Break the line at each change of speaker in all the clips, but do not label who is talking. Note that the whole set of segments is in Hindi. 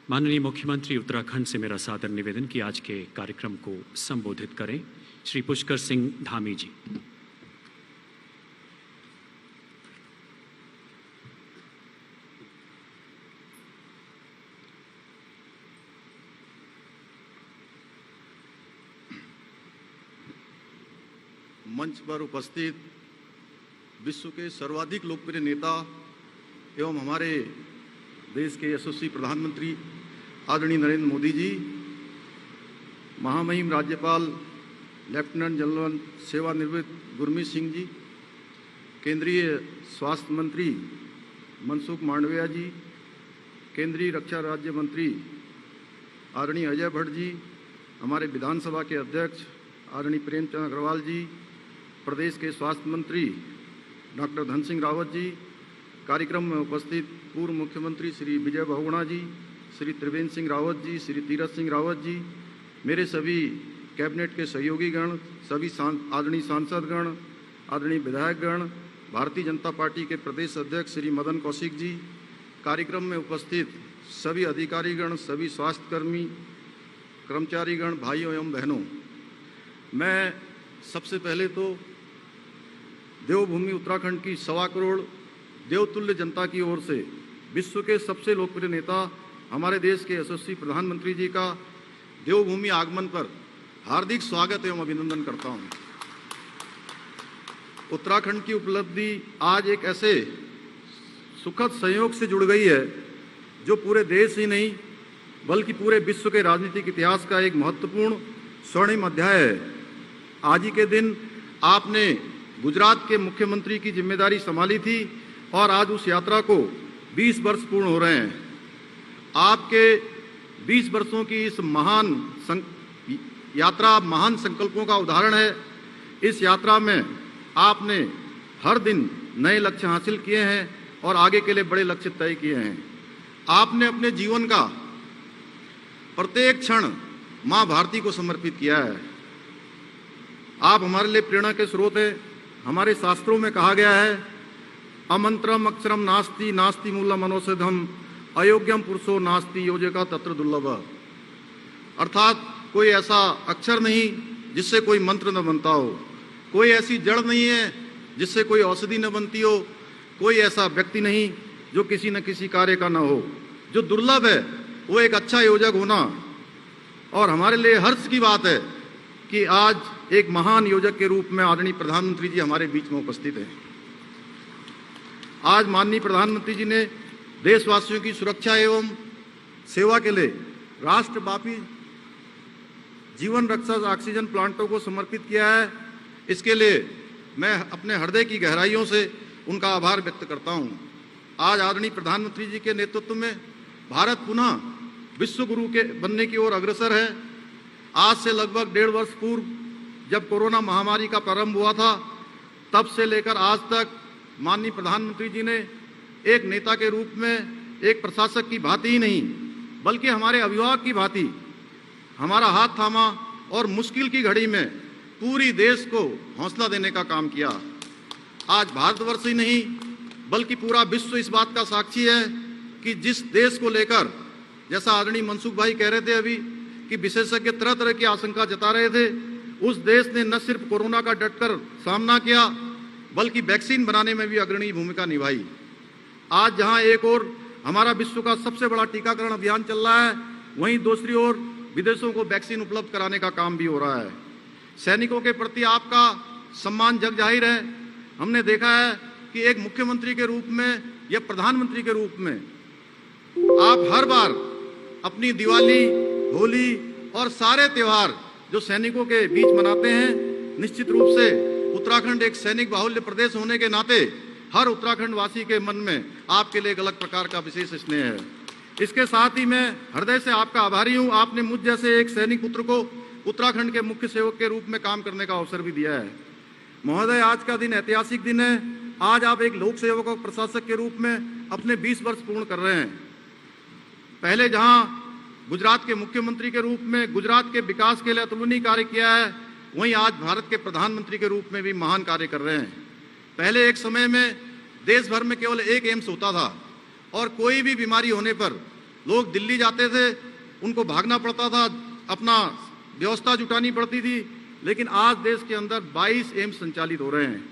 माननीय मुख्यमंत्री उत्तराखंड से मेरा सादर निवेदन कि आज के कार्यक्रम को संबोधित करें श्री पुष्कर सिंह धामी जी।
मंच पर उपस्थित विश्व के सर्वाधिक लोकप्रिय नेता एवं हमारे देश के यशस्वी प्रधानमंत्री आदरणीय नरेंद्र मोदी जी, महामहिम राज्यपाल लेफ्टिनेंट जनरल सेवानिवृत्त गुरमीत सिंह जी, केंद्रीय स्वास्थ्य मंत्री मनसुख मांडविया जी, केंद्रीय रक्षा राज्य मंत्री आदरणीय अजय भट्ट जी, हमारे विधानसभा के अध्यक्ष आदरणीय प्रेमचंद अग्रवाल जी, प्रदेश के स्वास्थ्य मंत्री डॉक्टर धन सिंह रावत जी, कार्यक्रम में उपस्थित पूर्व मुख्यमंत्री श्री विजय बहुगुणा जी, श्री त्रिवेंद्र सिंह रावत जी, श्री तीरथ सिंह रावत जी, मेरे सभी कैबिनेट के सहयोगी गण, सभी आदरणीय सांसदगण, आदरणीय विधायकगण, भारतीय जनता पार्टी के प्रदेश अध्यक्ष श्री मदन कौशिक जी, कार्यक्रम में उपस्थित सभी अधिकारीगण, सभी स्वास्थ्यकर्मी, कर्मचारीगण, भाइयों एवं बहनों, मैं सबसे पहले तो देवभूमि उत्तराखंड की 1.25 करोड़ देवतुल्य जनता की ओर से विश्व के सबसे लोकप्रिय नेता हमारे देश के यशस्वी प्रधानमंत्री जी का देवभूमि आगमन पर हार्दिक स्वागत एवं अभिनंदन करता हूं। उत्तराखंड की उपलब्धि आज एक ऐसे सुखद संयोग से जुड़ गई है जो पूरे देश ही नहीं बल्कि पूरे विश्व के राजनीतिक इतिहास का एक महत्वपूर्ण स्वर्णिम अध्याय है। आज ही के दिन आपने गुजरात के मुख्यमंत्री की जिम्मेदारी संभाली थी और आज उस यात्रा को 20 वर्ष पूर्ण हो रहे हैं। आपके 20 वर्षों की इस यात्रा महान संकल्पों का उदाहरण है। इस यात्रा में आपने हर दिन नए लक्ष्य हासिल किए हैं और आगे के लिए बड़े लक्ष्य तय किए हैं। आपने अपने जीवन का प्रत्येक क्षण मां भारती को समर्पित किया है। आप हमारे लिए प्रेरणा के स्रोत हैं। हमारे शास्त्रों में कहा गया है, अमंत्रम अक्षरम नास्ति नास्ति मूलम मनोषधम अयोग्यम पुरुषो नास्ति योजका तत्र दुर्लभ। अर्थात कोई ऐसा अक्षर नहीं जिससे कोई मंत्र न बनता हो, कोई ऐसी जड़ नहीं है जिससे कोई औषधि न बनती हो, कोई ऐसा व्यक्ति नहीं जो किसी न किसी कार्य का न हो। जो दुर्लभ है वो एक अच्छा योजक होना। और हमारे लिए हर्ष की बात है कि आज एक महान योजक के रूप में आदरणीय प्रधानमंत्री जी हमारे बीच में उपस्थित हैं। आज माननीय प्रधानमंत्री जी ने देशवासियों की सुरक्षा एवं सेवा के लिए राष्ट्रव्यापी जीवन रक्षा ऑक्सीजन प्लांटों को समर्पित किया है। इसके लिए मैं अपने हृदय की गहराइयों से उनका आभार व्यक्त करता हूं। आज आदरणीय प्रधानमंत्री जी के नेतृत्व में भारत पुनः विश्व गुरु के बनने की ओर अग्रसर है। आज से लगभग 1.5 वर्ष पूर्व जब कोरोना महामारी का प्रारंभ हुआ था, तब से लेकर आज तक माननीय प्रधानमंत्री जी ने एक नेता के रूप में, एक प्रशासक की भांति ही नहीं बल्कि हमारे अभिभावक की भांति हमारा हाथ थामा और मुश्किल की घड़ी में पूरी देश को हौसला देने का काम किया। आज भारतवर्ष ही नहीं बल्कि पूरा विश्व इस बात का साक्षी है कि जिस देश को लेकर, जैसा आदरणीय मनसुख भाई कह रहे थे अभी, कि विशेषज्ञ तरह तरह की आशंका जता रहे थे, उस देश ने न सिर्फ कोरोना का डटकर सामना किया बल्कि वैक्सीन बनाने में भी अग्रणी भूमिका निभाई। आज जहां एक ओर हमारा विश्व का सबसे बड़ा टीकाकरण अभियान चल रहा है, वहीं दूसरी ओर विदेशों को वैक्सीन उपलब्ध कराने का काम भी हो रहा है। सैनिकों के प्रति आपका सम्मान जग जाहिर है। हमने देखा है कि एक मुख्यमंत्री के रूप में या प्रधानमंत्री के रूप में आप हर बार अपनी दिवाली, होली और सारे त्योहार जो सैनिकों के बीच मनाते हैं, निश्चित रूप से उत्तराखंड एक सैनिक बाहुल्य प्रदेश होने के नाते हर उत्तराखंड वासी के मन में आपके लिए एक अलग प्रकार का विशेष स्नेह है। इसके साथ ही मैं हृदय से आपका आभारी हूं। आपने मुझ जैसे एक सैनिक पुत्र को उत्तराखंड के मुख्य सेवक के रूप में काम करने का अवसर भी दिया है। महोदय, आज का दिन ऐतिहासिक दिन है। आज आप एक लोक सेवक और प्रशासक के रूप में अपने 20 वर्ष पूर्ण कर रहे हैं। पहले जहां गुजरात के मुख्यमंत्री के रूप में गुजरात के विकास के लिए अतुलनीय कार्य किया है, वहीं आज भारत के प्रधानमंत्री के रूप में भी महान कार्य कर रहे हैं। पहले एक समय में देश भर में केवल एक एम्स होता था और कोई भी बीमारी होने पर लोग दिल्ली जाते थे, उनको भागना पड़ता था, अपना व्यवस्था जुटानी पड़ती थी, लेकिन आज देश के अंदर 22 एम्स संचालित हो रहे हैं।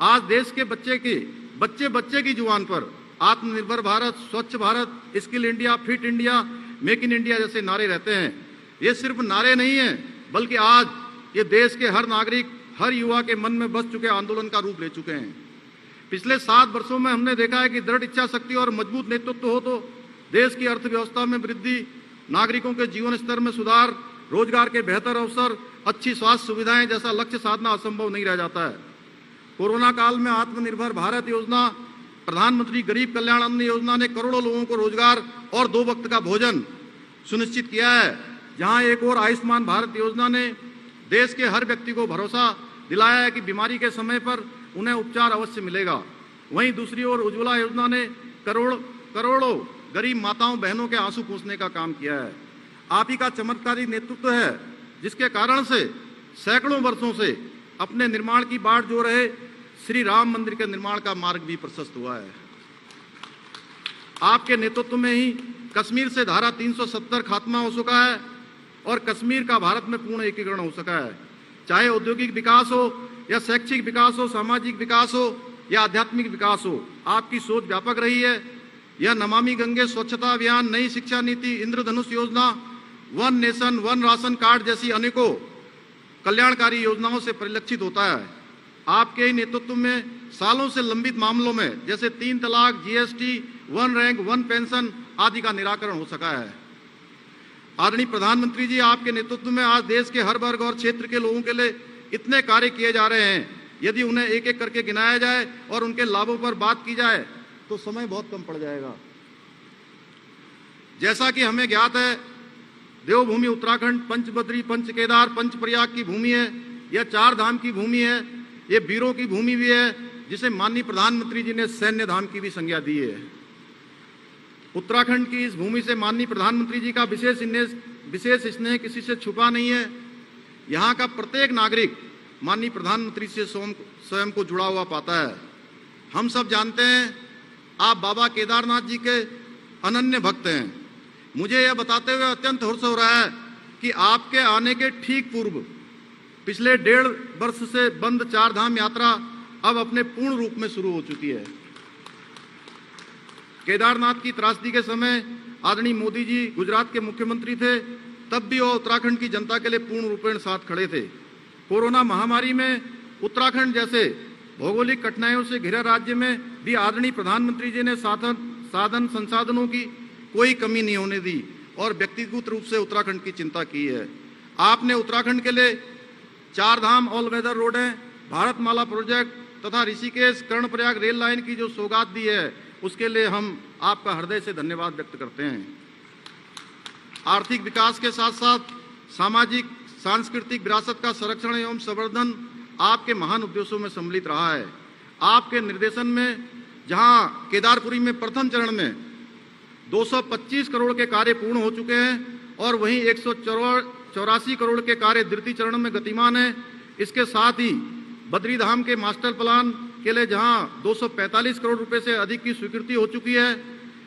आज देश के बच्चे की जुबान पर आत्मनिर्भर भारत, स्वच्छ Bharat, skill India, fit India, make in India जैसे नारे रहते हैं। ये सिर्फ नारे नहीं है, बल्कि आज ये देश के हर नागरिक, हर युवा के मन में बस चुके आंदोलन का रूप ले चुके हैं। पिछले 7 वर्षों में हमने देखा है कि दृढ़ इच्छा शक्ति और मजबूत नेतृत्व हो तो देश की अर्थव्यवस्था में वृद्धि, नागरिकों के जीवन स्तर में सुधार, रोजगार के बेहतर अवसर, अच्छी स्वास्थ्य सुविधाएं जैसा लक्ष्य साधना असंभव नहीं रह जाता है। कोरोना काल में आत्मनिर्भर भारत योजना, प्रधानमंत्री गरीब कल्याण अन्न योजना ने करोड़ों लोगों को रोजगार और 2 वक्त का भोजन सुनिश्चित किया है। जहां एक और आयुष्मान भारत योजना ने देश के हर व्यक्ति को भरोसा दिलाया है कि बीमारी के समय पर उन्हें उपचार अवश्य मिलेगा, वहीं दूसरी ओर उज्ज्वला योजना ने करोड़ों गरीब माताओं बहनों के आंसू पोंछने का काम किया है। आप ही का चमत्कारी नेतृत्व है जिसके कारण से सैकड़ों वर्षों से अपने निर्माण की बाट जो रहे श्री राम मंदिर के निर्माण का मार्ग भी प्रशस्त हुआ है। आपके नेतृत्व में ही कश्मीर से धारा 370 खात्मा हो चुका है और कश्मीर का भारत में पूर्ण एकीकरण हो सका है। चाहे औद्योगिक विकास हो या शैक्षिक विकास हो, सामाजिक विकास हो या आध्यात्मिक विकास हो, आपकी सोच व्यापक रही है। यह नमामि गंगे स्वच्छता अभियान, नई शिक्षा नीति, इंद्रधनुष योजना, one nation one ration card जैसी अनेकों कल्याणकारी योजनाओं से परिलक्षित होता है। आपके ही नेतृत्व में सालों से लंबित मामलों में जैसे 3 तलाक, GST, one rank one pension आदि का निराकरण हो सका है। आदरणीय प्रधानमंत्री जी, आपके नेतृत्व में आज देश के हर वर्ग और क्षेत्र के लोगों के लिए इतने कार्य किए जा रहे हैं। यदि उन्हें एक एक करके गिनाया जाए और उनके लाभों पर बात की जाए तो समय बहुत कम पड़ जाएगा। जैसा कि हमें ज्ञात है, देवभूमि उत्तराखंड पंच बद्री, पंच केदार, पंच प्रयाग की भूमि है। यह 4 धाम की भूमि है। ये वीरों की भूमि भी है, जिसे माननीय प्रधानमंत्री जी ने सैन्य धाम की भी संज्ञा दी है। उत्तराखंड की इस भूमि से माननीय प्रधानमंत्री जी का विशेष स्नेह किसी से छुपा नहीं है। यहाँ का प्रत्येक नागरिक माननीय प्रधानमंत्री से स्वयं को जुड़ा हुआ पाता है। हम सब जानते हैं आप बाबा केदारनाथ जी के अनन्य भक्त हैं। मुझे यह बताते हुए अत्यंत हर्ष हो रहा है कि आपके आने के ठीक पूर्व पिछले 1.5 वर्ष से बंद 4 धाम यात्रा अब अपने पूर्ण रूप में शुरू हो चुकी है। केदारनाथ की त्रासदी के समय आदरणीय मोदी जी गुजरात के मुख्यमंत्री थे, तब भी वो उत्तराखंड की जनता के लिए पूर्ण रूपेण साथ खड़े थे। कोरोना महामारी में उत्तराखंड जैसे भौगोलिक कठिनाइयों से घिरे राज्य में भी आदरणीय प्रधानमंत्री जी ने साधन संसाधनों की कोई कमी नहीं होने दी और व्यक्तिगत रूप से उत्तराखंड की चिंता की है। आपने उत्तराखंड के लिए 4 धाम ऑल वेदर रोडें, भारतमाला प्रोजेक्ट तथा ऋषिकेश कर्णप्रयाग रेल लाइन की जो सौगात दी है, उसके लिए हम आपका हृदय से धन्यवाद व्यक्त करते हैं। आर्थिक विकास के साथ साथ सामाजिक सांस्कृतिक विरासत का संरक्षण एवं संवर्धन आपके महान उद्देश्यों में सम्मिलित रहा है। आपके निर्देशन में जहां केदारपुरी में प्रथम चरण में 225 करोड़ के कार्य पूर्ण हो चुके हैं और वहीं 184 करोड़ के कार्य द्वितीय चरण में गतिमान है। इसके साथ ही बद्री धाम के मास्टर प्लान के लिए जहां 245 करोड़ रुपए से अधिक की स्वीकृति हो चुकी है,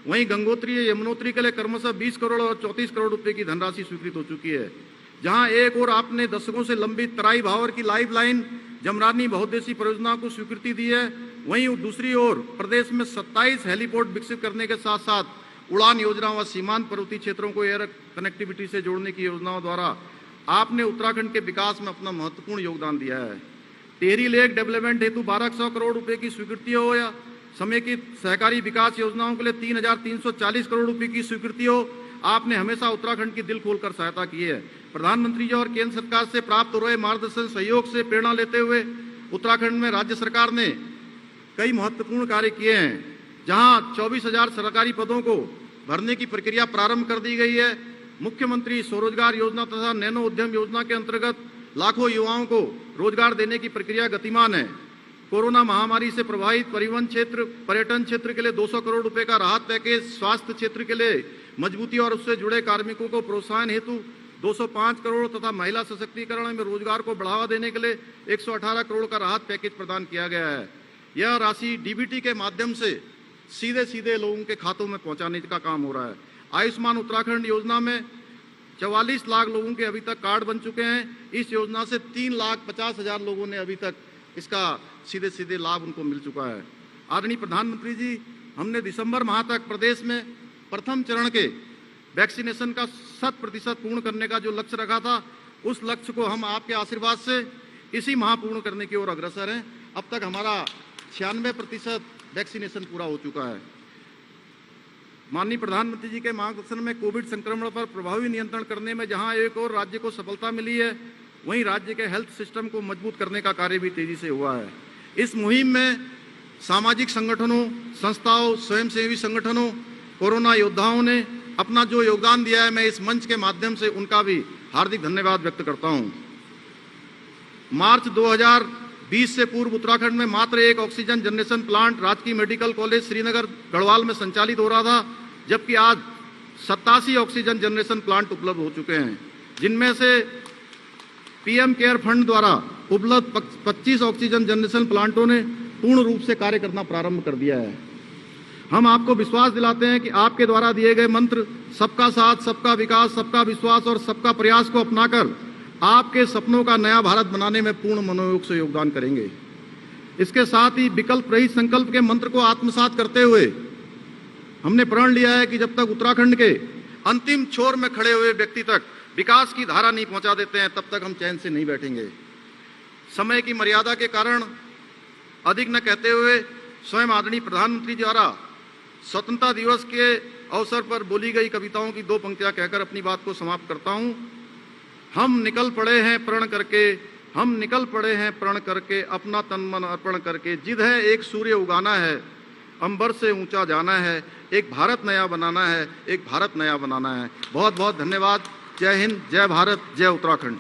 वहीं गंगोत्री यमुनोत्री के लिए क्रमशः 20 करोड़ और 34 करोड़ रुपए की धनराशि स्वीकृत हो चुकी है। जहां एक और आपने दशकों से लंबित तराई भावर की लाइफ लाइन जमरानी बहुउद्देशीय परियोजना को स्वीकृति दी है, वहीं दूसरी ओर प्रदेश में 27 हेलीपोर्ट विकसित करने के साथ साथ उड़ान योजना व सीमांत पर्वतीय क्षेत्रों को एयर कनेक्टिविटी से जोड़ने की योजनाओं द्वारा आपने उत्तराखंड के विकास में अपना महत्वपूर्ण योगदान दिया है। टेहरी लेक डेवलपमेंट हेतु 1200 करोड़ रुपए की स्वीकृति हो या समेकित सहकारी विकास योजनाओं के लिए 3,340 करोड़ रुपए की स्वीकृति हो, आपने हमेशा उत्तराखंड की दिल खोलकर सहायता की है। प्रधानमंत्री जी और केंद्र सरकार से प्राप्त हो रहे मार्गदर्शन सहयोग से प्रेरणा लेते हुए उत्तराखंड में राज्य सरकार ने कई महत्वपूर्ण कार्य किए हैं। जहां 24,000 सरकारी पदों को भरने की प्रक्रिया प्रारंभ कर दी गई है। मुख्यमंत्री स्वरोजगार योजना तथा नैनो उद्यम योजना के अंतर्गत लाखों युवाओं को रोजगार देने की प्रक्रिया गतिमान है। कोरोना महामारी से प्रभावित परिवहन क्षेत्र, पर्यटन क्षेत्र के लिए 200 करोड़ रुपए का राहत पैकेज, स्वास्थ्य क्षेत्र के लिए मजबूती और उससे जुड़े कार्मिकों को प्रोत्साहन हेतु 205 करोड़ तथा महिला सशक्तिकरण में रोजगार को बढ़ावा देने के लिए 118 करोड़ का राहत पैकेज प्रदान किया गया है। यह राशि डीबीटी के माध्यम से सीधे लोगों के खातों में पहुंचाने का काम हो रहा है। आयुष्मान उत्तराखंड योजना में 44 लाख लोगों के अभी तक कार्ड बन चुके हैं। इस योजना से 3,50,000 लोगों ने अभी तक इसका सीधे सीधे लाभ उनको मिल चुका है। आदरणीय प्रधानमंत्री जी, हमने दिसंबर माह तक प्रदेश में प्रथम चरण के वैक्सीनेशन का 100% पूर्ण करने का जो लक्ष्य रखा था, उस लक्ष्य को हम आपके आशीर्वाद से इसी माह पूर्ण करने की ओर अग्रसर हैं। अब तक हमारा 96% वैक्सीनेशन पूरा हो चुका है। माननीय प्रधानमंत्री जी के मार्गदर्शन में कोविड संक्रमण पर प्रभावी नियंत्रण करने में जहां एक और राज्य को सफलता मिली है, वहीं राज्य के हेल्थ सिस्टम को मजबूत करने का कार्य भी तेजी से हुआ है। इस मुहिम में सामाजिक संगठनों, संस्थाओं, स्वयंसेवी संगठनों, कोरोना योद्धाओं ने अपना जो योगदान दिया है, मैं इस मंच के माध्यम से उनका भी हार्दिक धन्यवाद व्यक्त करता हूं। मार्च 2020 से पूर्व उत्तराखंड में मात्र एक ऑक्सीजन जनरेशन प्लांट राजकीय मेडिकल कॉलेज श्रीनगर गढ़वाल में संचालित हो रहा था, जबकि आज 87 ऑक्सीजन जनरेशन प्लांट उपलब्ध हो चुके हैं, जिनमें से पीएम केयर फंड द्वारा उपलब्ध 25 ऑक्सीजन जनरेशन प्लांटों ने पूर्ण रूप से कार्य करना प्रारंभ कर दिया है। हम आपको विश्वास दिलाते हैं कि आपके द्वारा दिए गए मंत्र सबका साथ, सबका विकास, सबका विश्वास और सबका प्रयास को अपनाकर आपके सपनों का नया भारत बनाने में पूर्ण मनोयोग से योगदान करेंगे। इसके साथ ही विकल्प रहित संकल्प के मंत्र को आत्मसात करते हुए हमने प्रण लिया है कि जब तक उत्तराखंड के अंतिम छोर में खड़े हुए व्यक्ति तक विकास की धारा नहीं पहुंचा देते हैं, तब तक हम चैन से नहीं बैठेंगे। समय की मर्यादा के कारण अधिक न कहते हुए स्वयं आदरणीय प्रधानमंत्री द्वारा स्वतंत्रता दिवस के अवसर पर बोली गई कविताओं की 2 पंक्तियां कहकर अपनी बात को समाप्त करता हूं। हम निकल पड़े हैं प्रण करके, हम निकल पड़े हैं प्रण करके, अपना तन मन अर्पण करके, जिद है एक सूर्य उगाना है, अंबर से ऊंचा जाना है, एक भारत नया बनाना है, एक भारत नया बनाना है। बहुत बहुत धन्यवाद। जय हिंद, जय भारत, जय उत्तराखंड।